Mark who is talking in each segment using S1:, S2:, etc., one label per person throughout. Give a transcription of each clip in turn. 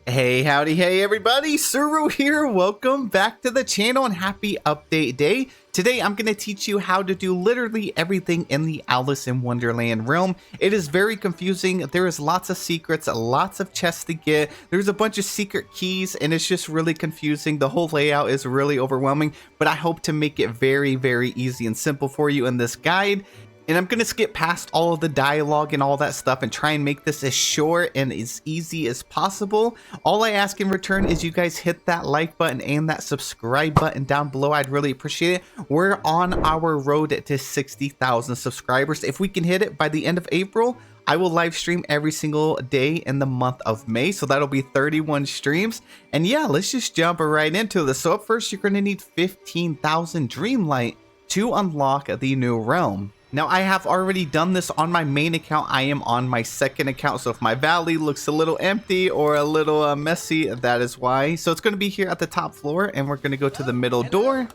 S1: Hey, howdy, hey everybody, Suru here. Welcome back to the channel and happy update day. Today I'm going to teach you how to do literally everything in the Alice in Wonderland realm. It is very confusing. There is lots of secrets, lots of chests to get. There's a bunch of secret keys and it's just really confusing. The whole layout is really overwhelming, but I hope to make it very, very easy and simple for you in this guide. And I'm going to skip past all of the dialogue and all that stuff and try and make this as short and as easy as possible. All I ask in return is you guys hit that like button and that subscribe button down below. I'd really appreciate it. We're on our road to 60,000 subscribers. If we can hit it by the end of April, I will live stream every single day in the month of May. So that'll be 31 streams. And yeah, let's just jump right into this. So up first, you're going to need 15,000 Dreamlight to unlock the new realm. Now, I have already done this on my main account. I am on my second account, so if my valley looks a little empty or a little messy, that is why. So it's going to be here at the top floor, and we're going to go to the middle door.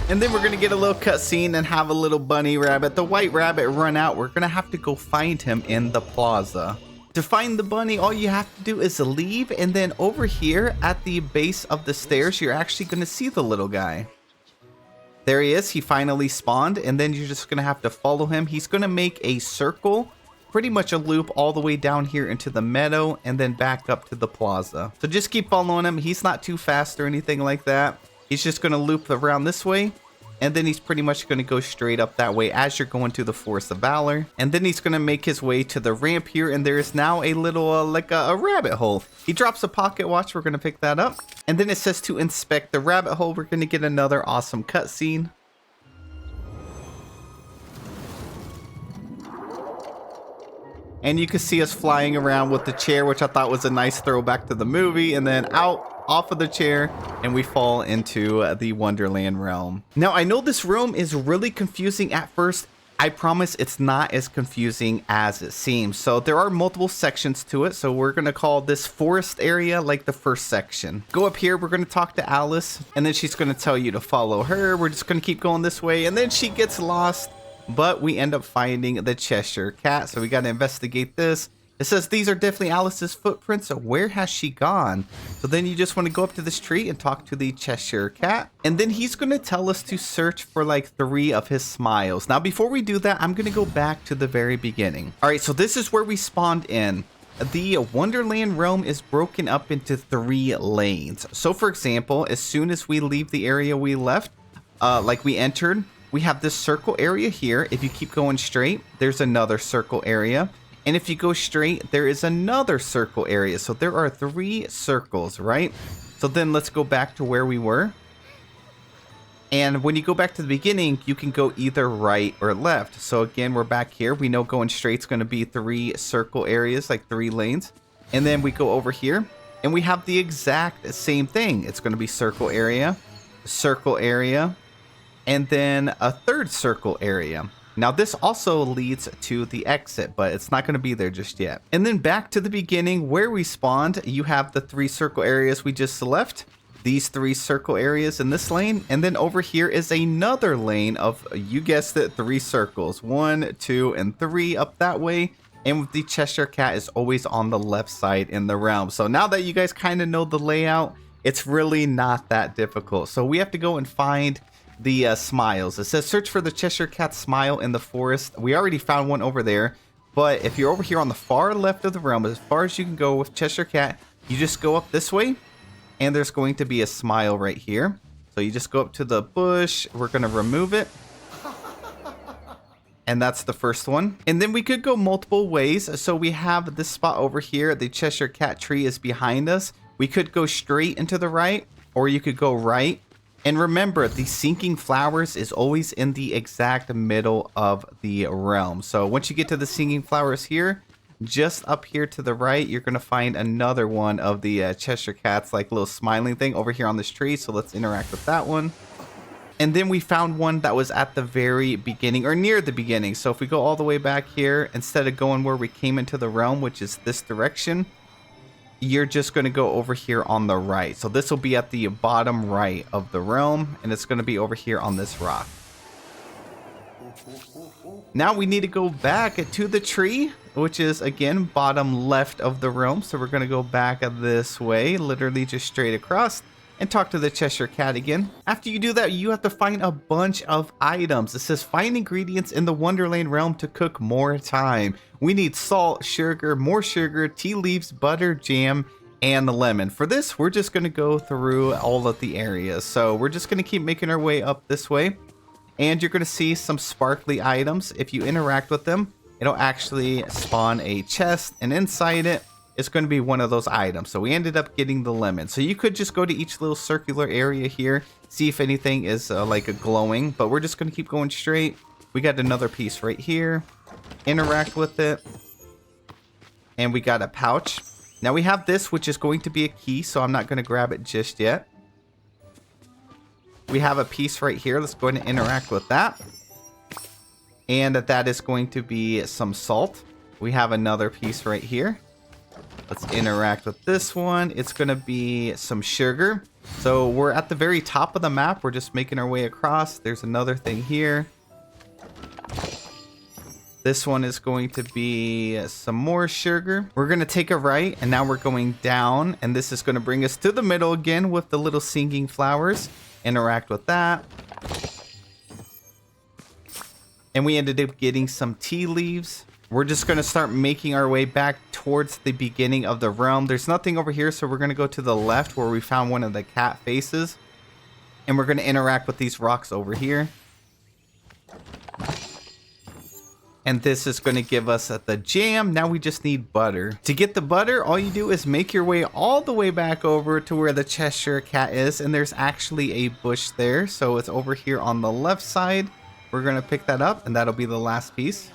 S1: And then we're going to get a little cutscene and have a little bunny rabbit, the white rabbit, run out. We're going to have to go find him in the plaza. To find the bunny, all you have to do is leave, and then over here at the base of the stairs, you're actually going to see the little guy. There he is. He finally spawned, and then you're just going to have to follow him. He's going to make a circle, pretty much a loop all the way down here into the meadow and then back up to the plaza. So just keep following him. He's not too fast or anything like that. He's just going to loop around this way, and then he's pretty much going to go straight up that way as you're going to the Forest of Valor. And then he's going to make his way to the ramp here, and there is now a little, like a rabbit hole. He drops a pocket watch. We're going to pick that up. And then it says to inspect the rabbit hole. We're going to get another awesome cutscene. And you can see us flying around with the chair, which I thought was a nice throwback to the movie. And then out, off of the chair, and we fall into the Wonderland realm. Now, I know this room is really confusing at first. I promise it's not as confusing as it seems. So there are multiple sections to it. So we're going to call this forest area like the first section. Go up here. We're going to talk to Alice, and then she's going to tell you to follow her. We're just going to keep going this way, and then she gets lost. But we end up finding the Cheshire Cat, so we got to investigate this. It says these are definitely Alice's footprints. So where has she gone? So then you just want to go up to this tree and talk to the Cheshire Cat. And then he's going to tell us to search for like 3 of his smiles. Now, before we do that, I'm going to go back to the very beginning. All right, so this is where we spawned in. The Wonderland realm is broken up into 3 lanes. So for example, as soon as we leave the area we left, like we entered, we have this circle area here. If you keep going straight, there's another circle area. And if you go straight, there is another circle area. So there are 3 circles, right? So then let's go back to where we were. And when you go back to the beginning, you can go either right or left. So again, we're back here. We know going straight is going to be 3 circle areas, like 3 lanes. And then we go over here and we have the exact same thing. It's going to be circle area, and then a 3rd circle area. Now this also leads to the exit, but it's not going to be there just yet. And then back to the beginning where we spawned, you have the 3 circle areas we just left, these 3 circle areas in this lane, and then over here is another lane of, you guessed it, 3 circles, 1, 2, and 3 up that way. And the Cheshire Cat is always on the left side in the realm. So now that you guys kind of know the layout, it's really not that difficult. So we have to go and find the smiles. It says search for the Cheshire Cat smile in the forest. We already found one over there, but if you're over here on the far left of the realm, as far as you can go with Cheshire Cat, you just go up this way, and there's going to be a smile right here. So you just go up to the bush. We're going to remove it. And that's the first one. And then we could go multiple ways. So we have this spot over here. The Cheshire Cat tree is behind us. We could go straight into the right, or you could go right. And remember, the sinking flowers is always in the exact middle of the realm. So once you get to the sinking flowers here, just up here to the right, you're going to find another one of the Cheshire Cats, like little smiling thing over here on this tree. So let's interact with that one. And then we found one that was at the very beginning, or near the beginning. So if we go all the way back here, instead of going where we came into the realm, which is this direction, you're just going to go over here on the right. So this will be at the bottom right of the realm, and it's going to be over here on this rock. Now we need to go back to the tree, which is again bottom left of the room. So we're going to go back this way, literally just straight across, and talk to the Cheshire Cat again. After you do that, you have to find a bunch of items. It says find ingredients in the Wonderland Realm to cook more time. We need salt, sugar, more sugar, tea leaves, butter, jam, and the lemon. For this, we're just going to go through all of the areas. So we're just going to keep making our way up this way. And you're going to see some sparkly items. If you interact with them, it'll actually spawn a chest, and inside it, it's going to be one of those items. So we ended up getting the lemon. So you could just go to each little circular area here, see if anything is like a glowing, but we're just going to keep going straight. We got another piece right here. Interact with it. And we got a pouch. Now we have this, which is going to be a key, so I'm not going to grab it just yet. We have a piece right here. Let's go ahead and interact with that. And that is going to be some salt. We have another piece right here. Let's interact with this one. It's going to be some sugar. So we're at the very top of the map. We're just making our way across. There's another thing here. This one is going to be some more sugar. We're going to take a right, and now we're going down. And this is going to bring us to the middle again with the little singing flowers. Interact with that. And we ended up getting some tea leaves. We're just going to start making our way back towards the beginning of the realm. There's nothing over here, so we're going to go to the left where we found one of the cat faces. And we're going to interact with these rocks over here. And this is going to give us the jam. Now we just need butter. To get the butter, all you do is make your way all the way back over to where the Cheshire Cat is. And there's actually a bush there. So it's over here on the left side. We're going to pick that up, and that'll be the last piece.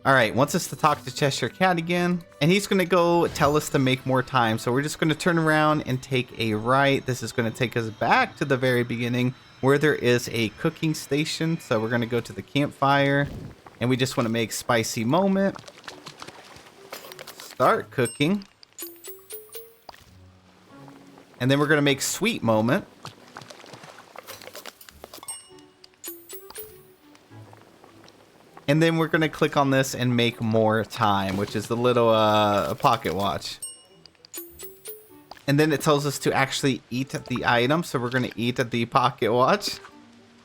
S1: All right, wants us to talk to Cheshire Cat again, and he's going to go tell us to make more time. So we're just going to turn around and take a right. This is going to take us back to the very beginning where there is a cooking station. So we're going to go to the campfire, and we just want to make spicy moment. Start cooking. And then we're going to make sweet moment. And then we're going to click on this and make more time, which is the little pocket watch. And then it tells us to actually eat the item. So we're going to eat the pocket watch.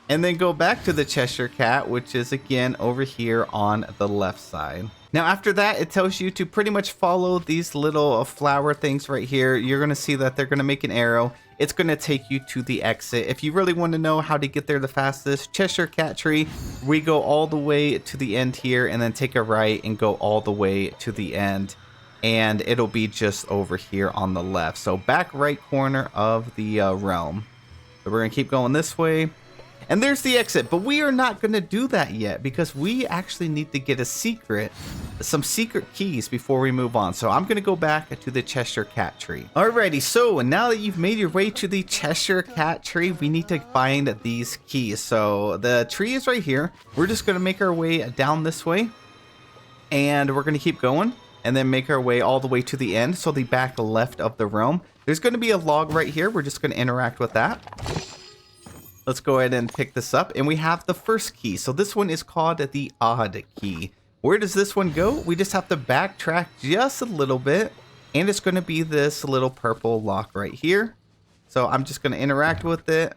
S1: And then go back to the Cheshire Cat, which is again over here on the left side. Now after that, it tells you to pretty much follow these little flower things right here. You're going to see that they're going to make an arrow. It's going to take you to the exit. If you really want to know how to get there the fastest, Cheshire Cat tree, we go all the way to the end here and then take a right and go all the way to the end. And it'll be just over here on the left. So back right corner of the realm. So we're going to keep going this way. And there's the exit, but we are not going to do that yet because we actually need to get some secret keys before we move on. So I'm going to go back to the Cheshire Cat tree. Alrighty, so now that you've made your way to the Cheshire Cat tree, we need to find these keys. So the tree is right here. We're just going to make our way down this way, and we're going to keep going and then make our way all the way to the end. So the back left of the realm, there's going to be a log right here. We're just going to interact with that. Let's go ahead and pick this up, and we have the first key. So this one is called the odd key. Where does this one go? We just have to backtrack just a little bit, and it's going to be this little purple lock right here. So I'm just going to interact with it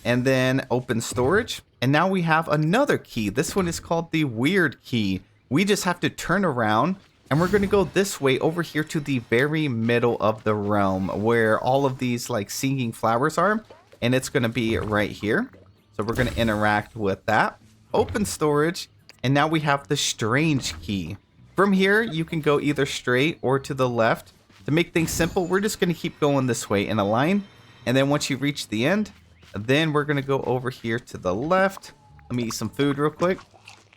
S1: and then open storage. And now we have another key. This one is called the weird key. We just have to turn around, and we're going to go this way over here to the very middle of the realm where all of these like singing flowers are. And it's going to be right here. So we're going to interact with that. Open storage. And now we have the strange key. From here, you can go either straight or to the left. To make things simple, we're just going to keep going this way in a line. And then once you reach the end, then we're going to go over here to the left. Let me eat some food real quick.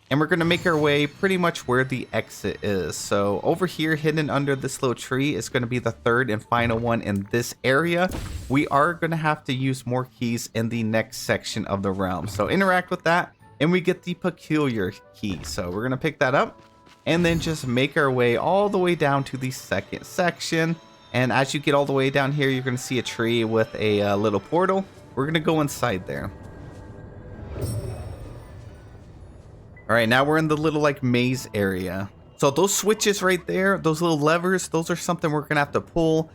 S1: And we're going to make our way pretty much where the exit is. So over here, hidden under this little tree, is going to be the third and final one in this area. We are going to have to use more keys in the next section of the realm. So interact with that, and we get the peculiar key. So we're going to pick that up, and then just make our way all the way down to the second section. And as you get all the way down here, you're going to see a tree with a little portal. We're going to go inside there. All right, now we're in the little like maze area. So those switches right there, those little levers, those are something we're going to have to pull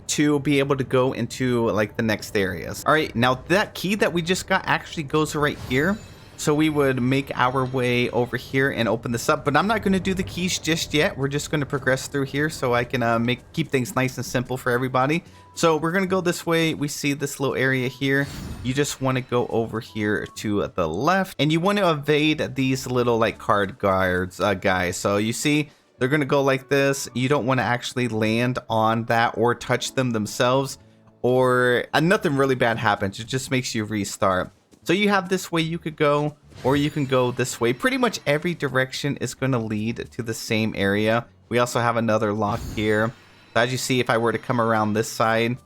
S1: to be able to go into like the next areas. All right, now that key that we just got actually goes right here. So we would make our way over here and open this up, but I'm not going to do the keys just yet. We're just going to progress through here so I can keep things nice and simple for everybody. So we're going to go this way. We see this little area here. You just want to go over here to the left, and you want to evade these little like card guards guys. So you see they're going to go like this. You don't want to actually land on that or touch them themselves, or nothing really bad happens. It just makes you restart. So you have this way you could go, or you can go this way. Pretty much every direction is going to lead to the same area. We also have another lock here. So as you see, if I were to come around this side,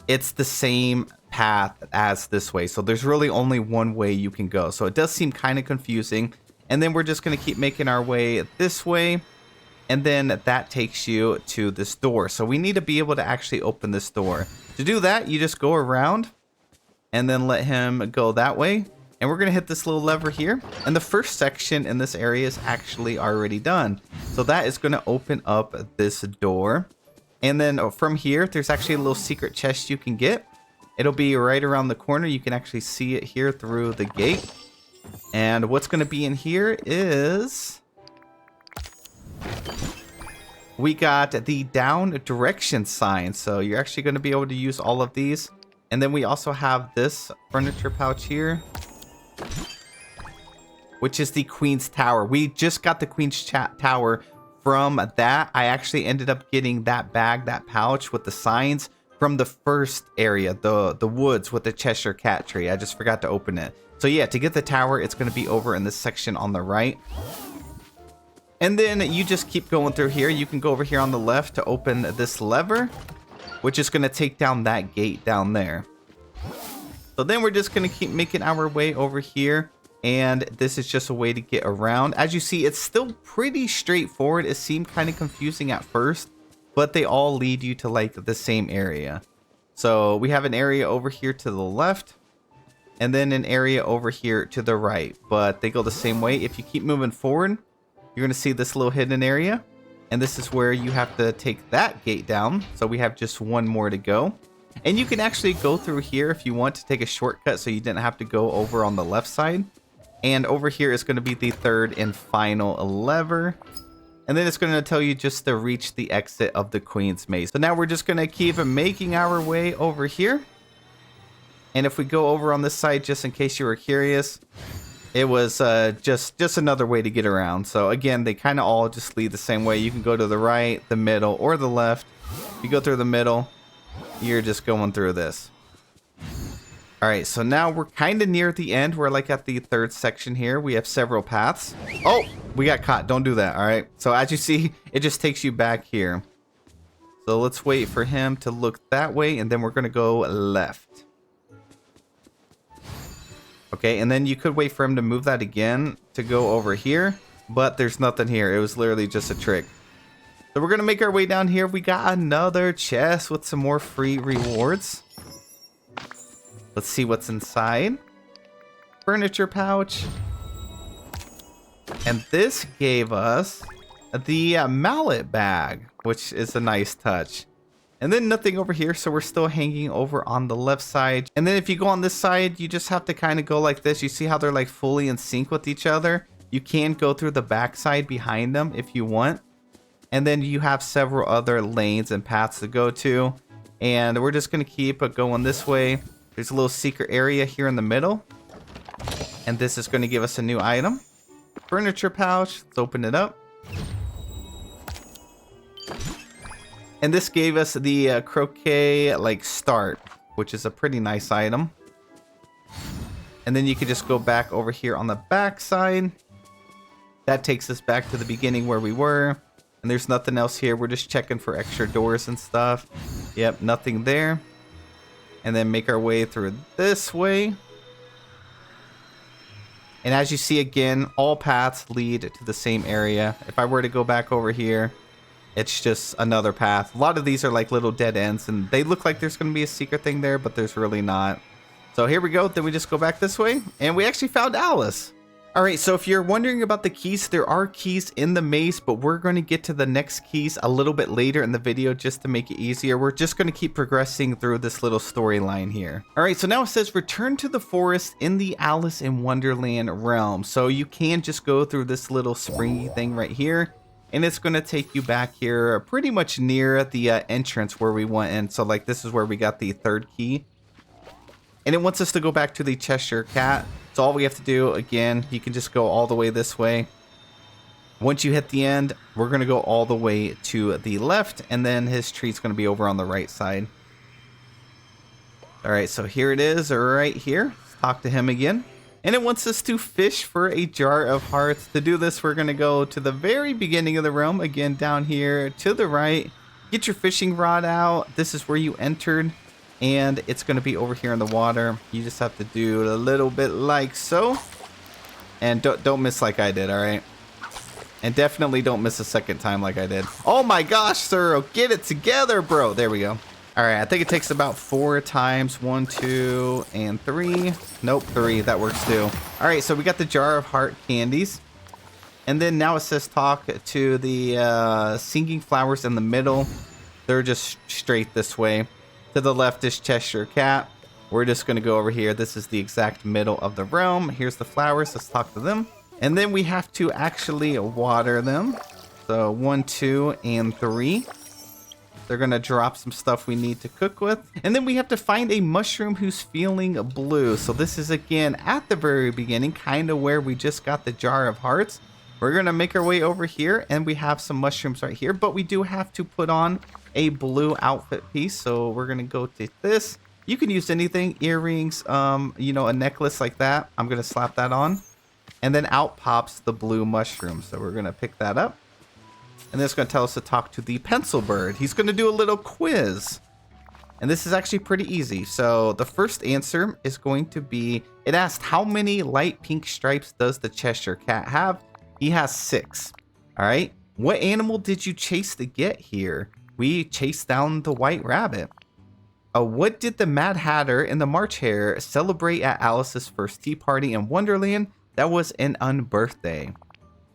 S1: it's the same path as this way. So there's really only one way you can go. So it does seem kind of confusing. And then we're just going to keep making our way this way. And then that takes you to this door. So we need to be able to actually open this door. To do that, you just go around and then let him go that way. And we're going to hit this little lever here. And the first section in this area is actually already done. So that is going to open up this door. And then from here, there's actually a little secret chest you can get. It'll be right around the corner. You can actually see it here through the gate. And what's going to be in here is... we got the down direction sign. So you're actually going to be able to use all of these. And then we also have this furniture pouch here, which is the Queen's Tower. We just got the Queen's Tower from that. I actually ended up getting that bag, that pouch with the signs from the first area, the woods with the Cheshire Cat tree. I just forgot to open it. So yeah, to get the tower, it's going to be over in this section on the right. And then you just keep going through here. You can go over here on the left to open this lever, which is going to take down that gate down there. So then we're just going to keep making our way over here. And this is just a way to get around. As you see, it's still pretty straightforward. It seemed kind of confusing at first, but they all lead you to like the same area. So we have an area over here to the left, and then an area over here to the right, but they go the same way. If you keep moving forward, you're going to see this little hidden area. And this is where you have to take that gate down. So we have just one more to go. And you can actually go through here if you want to take a shortcut so you didn't have to go over on the left side. And over here is going to be the third and final lever. And then it's going to tell you just to reach the exit of the Queen's Maze. So now we're just going to keep making our way over here. And if we go over on this side, just in case you were curious, it was just another way to get around. So again, they kind of all just lead the same way. You can go to the right, the middle, or the left. If you go through the middle, you're just going through this. All right, so now we're kind of near the end. We're like at the third section here. We have several paths. Oh, we got caught. Don't do that. All right. So as you see, it just takes you back here. So let's wait for him to look that way, and then we're going to go left. Okay, and then you could wait for him to move that again to go over here, but there's nothing here. It was literally just a trick. So we're going to make our way down here. We got another chest with some more free rewards. Let's see what's inside. Furniture pouch. And this gave us the mallet bag, which is a nice touch. And then nothing over here, so we're still hanging over on the left side. And then if you go on this side, you just have to kind of go like this. You see how they're like fully in sync with each other? You can go through the back side behind them if you want. And then you have several other lanes and paths to go to. And we're just going to keep going this way. There's a little secret area here in the middle. And this is going to give us a new item. Furniture pouch. Let's open it up. And this gave us the croquet like start, which is a pretty nice item. And then you can just go back over here on the back side. That takes us back to the beginning where we were. And there's nothing else here. We're just checking for extra doors and stuff. Yep, nothing there. And then make our way through this way. And as you see again, all paths lead to the same area. If I were to go back over here, It's just another path. A lot of these are like little dead ends, and they look like there's going to be a secret thing there, but there's really not. So here we go. Then we just go back this way, and we actually found Alice. All right, so if you're wondering about the keys, there are keys in the maze, but we're going to get to the next keys a little bit later in the video just to make it easier. We're just going to keep progressing through this little storyline here. All right, so now it says return to the forest in the Alice in Wonderland realm. So you can just go through this little springy thing right here, and it's going to take you back here pretty much near the entrance where we went in. So like this is where we got the third key. And it wants us to go back to the Cheshire Cat. So all we have to do, again, you can just go all the way this way. Once you hit the end, we're going to go all the way to the left, and then his tree's going to be over on the right side. All right, so here it is right here. Let's talk to him again. And it wants us to fish for a jar of hearts. To do this, we're going to go to the very beginning of the realm, again, down here to the right. Get your fishing rod out. This is where you entered. And it's going to be over here in the water. You just have to do a little bit like so. And don't miss like I did, all right? And definitely don't miss a second time like I did. Oh my gosh, Sir, get it together, bro. There we go. All right, I think it takes about 4 times. 1, 2, and 3. Nope, 3. That works too. All right, so we got the jar of heart candies. And then now it says talk to the singing flowers in the middle. They're just straight this way. To the left is Cheshire Cat. We're just going to go over here. This is the exact middle of the realm. Here's the flowers. Let's talk to them. And then we have to actually water them. So 1, 2, and 3. They're going to drop some stuff we need to cook with. And then we have to find a mushroom who's feeling blue. So this is, again, at the very beginning, kind of where we just got the jar of hearts. We're going to make our way over here, and we have some mushrooms right here. But we do have to put on a blue outfit piece, so we're gonna go to this. You can use anything, earrings, you know, a necklace like that. I'm gonna slap that on, and then out pops the blue mushroom. So we're gonna pick that up, and then it's gonna tell us to talk to the pencil bird. He's gonna do a little quiz, and this is actually pretty easy. So the first answer is going to be, it asked how many light pink stripes does the Cheshire Cat have? He has 6. All right, what animal did you chase to get here? We chased down the white rabbit. What did the Mad Hatter and the March Hare celebrate at Alice's first tea party in Wonderland? That was an unbirthday.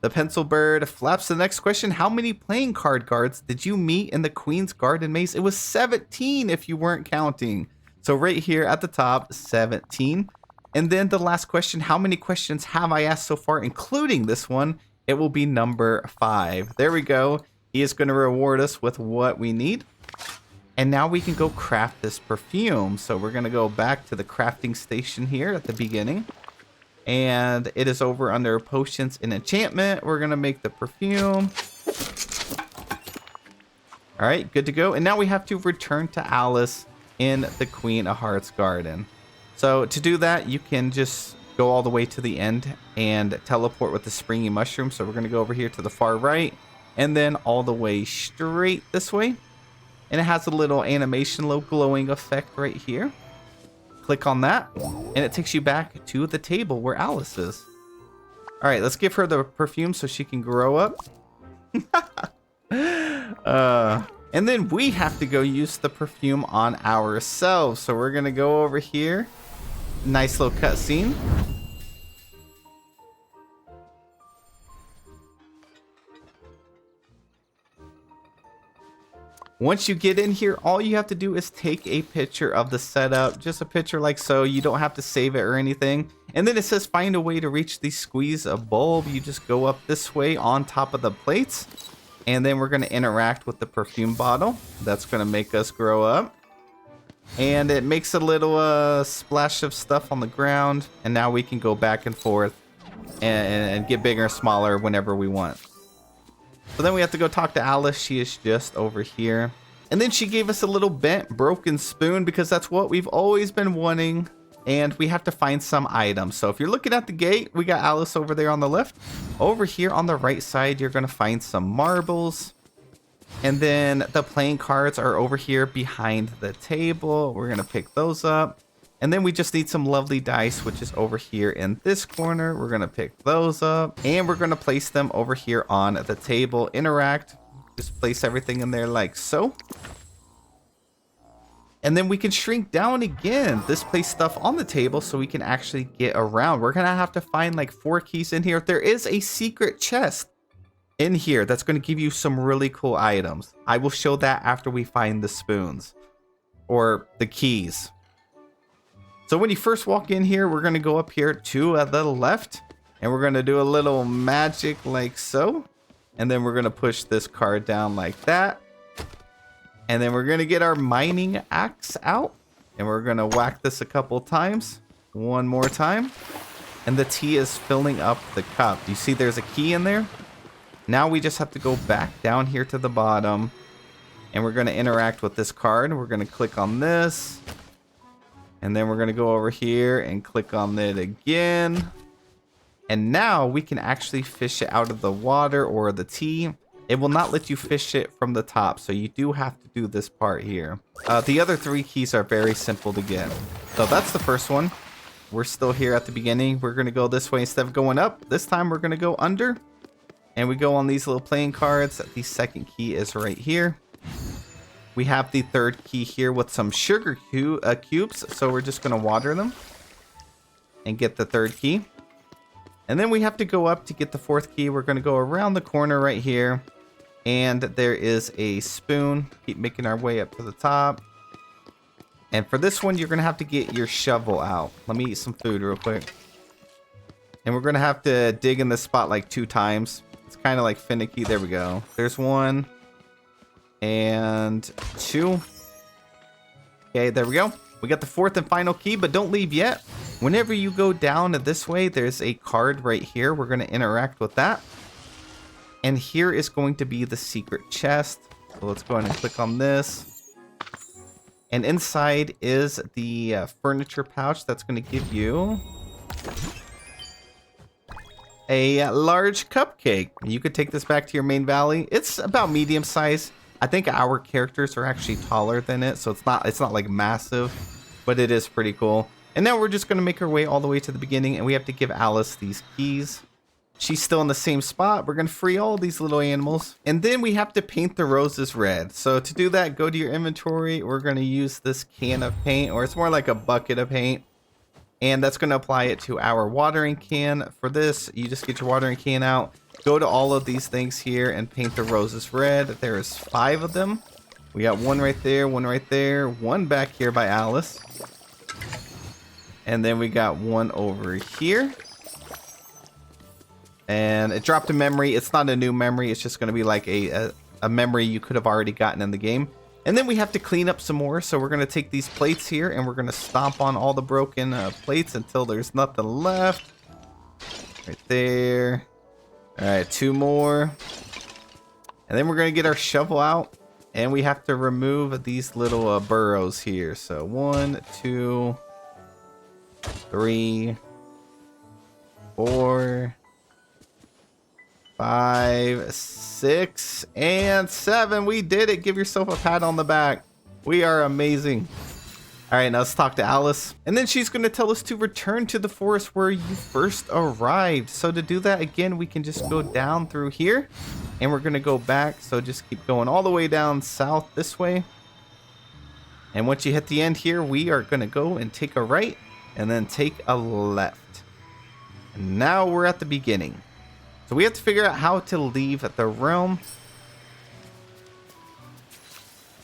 S1: The pencil bird flaps the next question. How many playing card guards did you meet in the Queen's Garden Maze? It was 17 if you weren't counting. So right here at the top, 17. And then the last question, how many questions have I asked so far, including this one? It will be number 5. There we go. He is going to reward us with what we need. And now we can go craft this perfume. So we're going to go back to the crafting station here at the beginning. And it is over under potions and enchantment. We're going to make the perfume. All right, good to go. And now we have to return to Alice in the Queen of Hearts garden. So to do that, you can just go all the way to the end and teleport with the springy mushroom. So we're going to go over here to the far right. And then all the way straight this way. And it has a little animation, little glowing effect right here. Click on that. And it takes you back to the table where Alice is. All right, let's give her the perfume so she can grow up. And then we have to go use the perfume on ourselves. So we're going to go over here. Nice little cutscene. Once you get in here, all you have to do is take a picture of the setup, just a picture like so. You don't have to save it or anything. And then it says find a way to reach the squeeze a bulb. You just go up this way on top of the plates. And then we're going to interact with the perfume bottle. That's going to make us grow up. And it makes a little splash of stuff on the ground. And now we can go back and forth and get bigger and smaller whenever we want. So then we have to go talk to Alice. She is just over here. And then she gave us a little bent, broken spoon because that's what we've always been wanting. And we have to find some items. So if you're looking at the gate, we got Alice over there on the left. Over here on the right side, you're going to find some marbles. And then the playing cards are over here behind the table. We're going to pick those up. And then we just need some lovely dice, which is over here in this corner. We're going to pick those up. And we're going to place them over here on the table. Interact. Just place everything in there like so. And then we can shrink down again. This place stuff on the table so we can actually get around. We're going to have to find like 4 keys in here. There is a secret chest in here that's going to give you some really cool items. I will show that after we find the spoons or the keys. So when you first walk in here, we're going to go up here to the left and we're going to do a little magic like so. And then we're going to push this card down like that. And then we're going to get our mining axe out. And we're going to whack this a couple times. One more time. And the tea is filling up the cup. You see there's a key in there? Now we just have to go back down here to the bottom. And we're going to interact with this card. We're going to click on this. And then we're going to go over here and click on it again. And now we can actually fish it out of the water or the tea. It will not let you fish it from the top, so you do have to do this part here. The other 3 keys are very simple to get. So that's the first one. We're still here at the beginning. We're going to go this way instead of going up. This time we're going to go under. And we go on these little playing cards. The second key is right here. We have the 3rd key here with some sugar cubes. So we're just going to water them and get the 3rd key. And then we have to go up to get the 4th key. We're going to go around the corner right here. And there is a spoon. Keep making our way up to the top. And for this one, you're going to have to get your shovel out. Let me eat some food real quick. And we're going to have to dig in this spot like 2 times. It's kind of like finicky. There we go. There's 1. And 2. Okay, there we go. We got the 4th and final key, but don't leave yet. Whenever you go down this way, there's a card right here. We're going to interact with that. And here is going to be the secret chest. So let's go ahead and click on this. And inside is the furniture pouch that's going to give you a large cupcake. You could take this back to your main valley. It's about medium size. I think our characters are actually taller than it, so it's not like massive, but it is pretty cool. And now we're just going to make our way all the way to the beginning, and we have to give Alice these keys. She's still in the same spot. We're going to free all these little animals. And then we have to paint the roses red. So to do that, go to your inventory. We're going to use this can of paint, or it's more like a bucket of paint. And that's going to apply it to our watering can. For this, you just get your watering can out. Go to all of these things here and paint the roses red. There is 5 of them. We got 1 right there, 1 right there, 1 back here by Alice. And then we got 1 over here. And it dropped a memory. It's not a new memory. It's just going to be like a memory you could have already gotten in the game. And then we have to clean up some more. So we're going to take these plates here and we're going to stomp on all the broken plates until there's nothing left. Right there. All right, 2 more. And then we're going to get our shovel out. And we have to remove these little burrows here. So 1, 2, 3, 4, 5, 6, and 7. We did it. Give yourself a pat on the back. We are amazing. All right, now let's talk to Alice. And then she's going to tell us to return to the forest where you first arrived. So to do that, again, we can just go down through here. And we're going to go back. So just keep going all the way down south this way. And once you hit the end here, we are going to go and take a right. And then take a left. And now we're at the beginning. So we have to figure out how to leave the realm.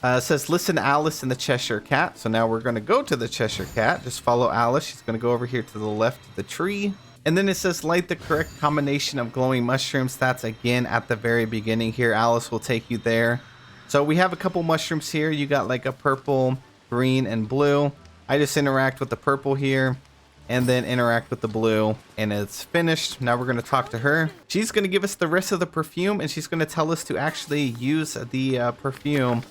S1: It says, listen to Alice and the Cheshire Cat. So now we're going to go to the Cheshire Cat. Just follow Alice. She's going to go over here to the left of the tree. And then it says, light the correct combination of glowing mushrooms. That's again at the very beginning here. Alice will take you there. So we have a couple mushrooms here. You got like a purple, green, and blue. I just interact with the purple here. And then interact with the blue, and it's finished. Now we're going to talk to her. She's going to give us the rest of the perfume, and she's going to tell us to actually use the perfume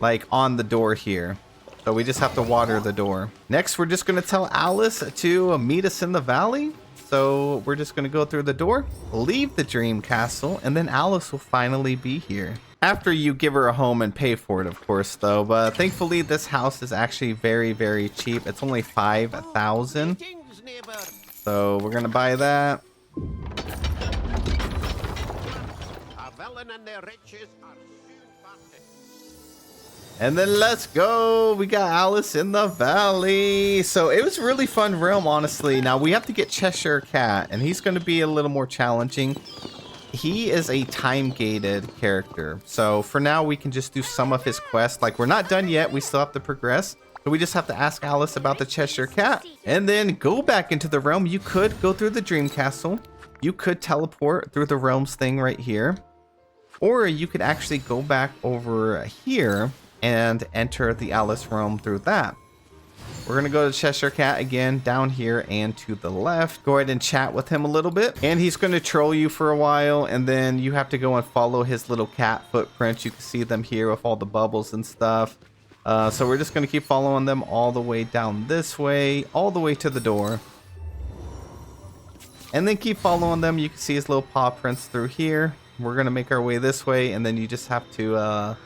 S1: like on the door here. So we just have to water the door. Next, we're just going to tell Alice to meet us in the valley. So we're just going to go through the door, leave the dream castle, and then Alice will finally be here. After you give her a home and pay for it, of course, though. But thankfully, this house is actually very, very cheap. It's only 5,000. So we're going to buy that.
S2: villain and their riches are soon parted.
S1: And then let's go. We got Alice in the Valley. So it was a really fun realm, honestly. Now we have to get Cheshire Cat, and he's going to be a little more challenging. He is a time-gated character. So for now, we can just do some of his quests. Like, we're not done yet. We still have to progress. So we just have to ask Alice about the Cheshire Cat. And then go back into the realm. You could go through the Dream Castle. You could teleport through the realms thing right here. Or you could actually go back over here and enter the Alice realm through that. We're going to go to Cheshire Cat again, down here and to the left. Go ahead and chat with him a little bit. And he's going to troll you for a while. And then you have to go and follow his little cat footprints. You can see them here with all the bubbles and stuff. So we're just going to keep following them all the way down this way, all the way to the door. And then keep following them. You can see his little paw prints through here. We're going to make our way this way. And then you just have to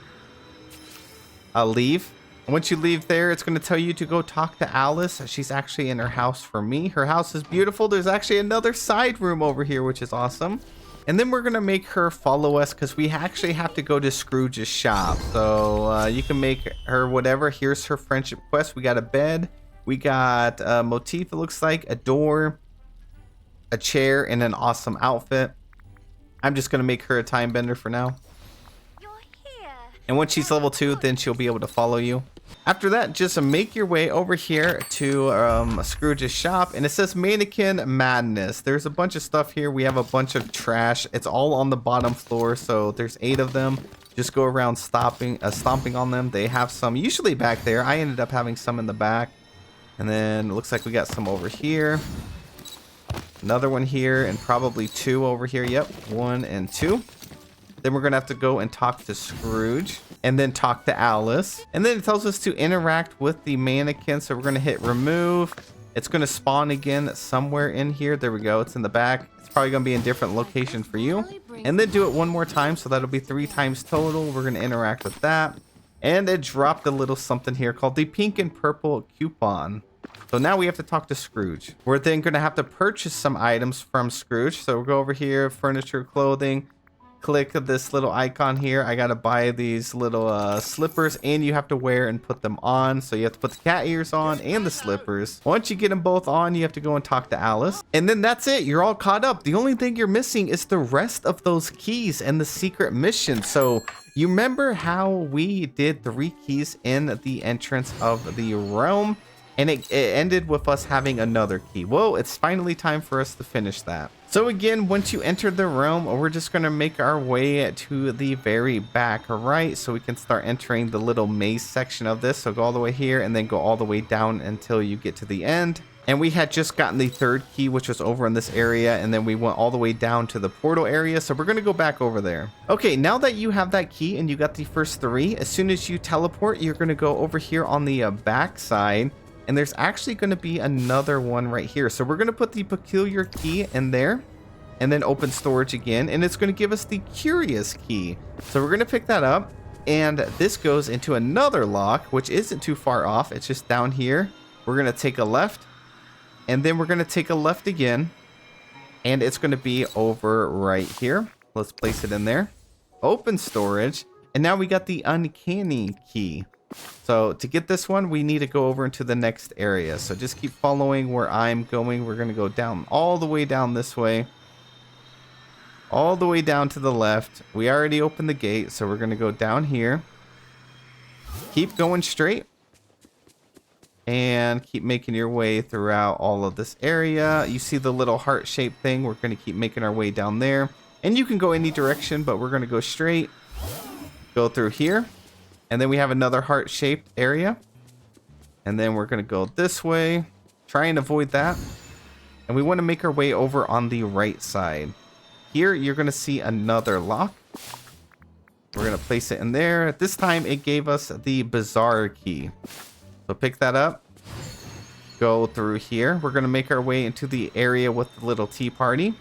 S1: leave. Once you leave there, it's going to tell you to go talk to Alice. She's actually in her house for me. Her house is beautiful. There's actually another side room over here, which is awesome. And then we're going to make her follow us because we actually have to go to Scrooge's shop. So you can make her whatever. Here's her friendship quest. We got a bed. We got a motif, it looks like, a door, a chair, and an awesome outfit. I'm just going to make her a time bender for now. And once she's level 2, then she'll be able to follow you. After that, just make your way over here to Scrooge's shop. And it says Mannequin Madness. There's a bunch of stuff here. We have a bunch of trash. It's all on the bottom floor. So there's 8 of them. Just go around stomping on them. They have some usually back there. I ended up having some in the back. And then it looks like we got some over here. Another one here. And probably 2 over here. Yep. 1 and 2. Then we're going to have to go and talk to Scrooge and then talk to Alice. And then it tells us to interact with the mannequin. So we're going to hit remove. It's going to spawn again somewhere in here. There we go. It's in the back. It's probably going to be in a different location for you. And then do it one more time. So that'll be 3 times total. We're going to interact with that. And it dropped a little something here called the pink and purple coupon. So now we have to talk to Scrooge. We're then going to have to purchase some items from Scrooge. So we'll go over here, furniture, clothing. Click this little icon here. I gotta buy these little slippers, and you have to wear and put them on. So you have to put the cat ears on and the slippers. Once you get them both on, you have to go and talk to Alice, and then that's it. You're all caught up. The only thing you're missing is the rest of those keys and the secret mission. So you remember how we did 3 keys in the entrance of the realm, and it ended with us having another key. Well, it's finally time for us to finish that. So again, once you enter the realm, we're just going to make our way to the very back right, so we can start entering the little maze section of this. So go all the way here and then go all the way down until you get to the end. And we had just gotten the 3rd key, which was over in this area, and then we went all the way down to the portal area. So we're going to go back over there. Okay, now that you have that key and you got the first 3, as soon as you teleport, you're going to go over here on the back side. And there's actually going to be another one right here. So we're going to put the peculiar key in there and then open storage again. And it's going to give us the curious key. So we're going to pick that up. And this goes into another lock, which isn't too far off. It's just down here. We're going to take a left. And then we're going to take a left again. And it's going to be over right here. Let's place it in there. Open storage. And now we got the uncanny key. So to get this one, we need to go over into the next area. So just keep following where I'm going. We're going to go down all the way down this way. All the way down to the left. We already opened the gate, so we're going to go down here. Keep going straight. And keep making your way throughout all of this area. You see the little heart-shaped thing. We're going to keep making our way down there. And you can go any direction, but we're going to go straight. Go through here. And then we have another heart-shaped area. And then we're going to go this way. Try and avoid that. And we want to make our way over on the right side. Here, you're going to see another lock. We're going to place it in there. This time, it gave us the bizarre key. So pick that up. Go through here. We're going to make our way into the area with the little tea party.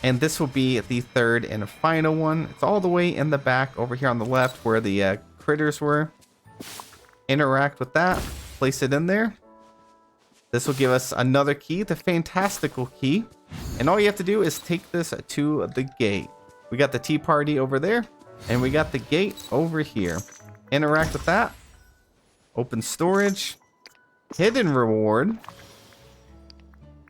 S1: And this will be the 3rd and final one. It's all the way in the back over here on the left where the critters were. Interact with that. Place it in there. This will give us another key, the fantastical key. And all you have to do is take this to the gate. We got the tea party over there. And we got the gate over here. Interact with that. Open storage. Hidden reward.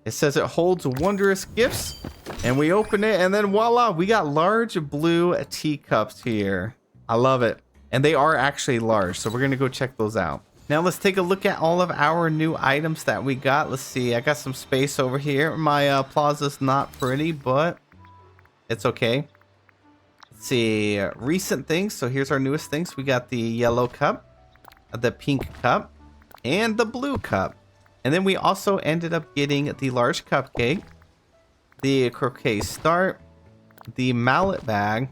S1: It says it holds wondrous gifts. And we open it, and then voila, we got large blue teacups here. I love it. And they are actually large, so we're going to go check those out. Now let's take a look at all of our new items that we got. Let's see, I got some space over here. My plaza's not pretty, but it's okay. Let's see, recent things. So here's our newest things. We got the yellow cup, the pink cup, and the blue cup. And then we also ended up getting the large cupcake, the croquet start, the mallet bag,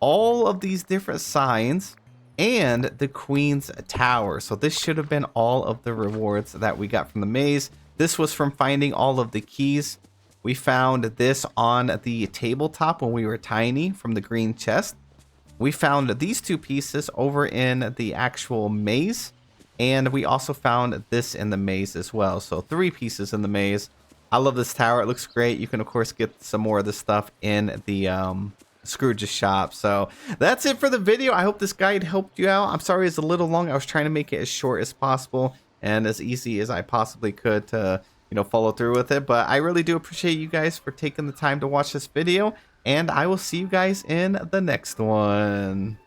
S1: all of these different signs, and the Queen's Tower. So this should have been all of the rewards that we got from the maze. This was from finding all of the keys. We found this on the tabletop when we were tiny from the green chest. We found these two pieces over in the actual maze. And we also found this in the maze as well. So 3 pieces in the maze. I love this tower. It looks great. You can, of course, get some more of this stuff in the Scrooge's shop. So that's it for the video. I hope this guide helped you out. I'm sorry it's a little long. I was trying to make it as short as possible and as easy as I possibly could to, follow through with it. But I really do appreciate you guys for taking the time to watch this video. And I will see you guys in the next one.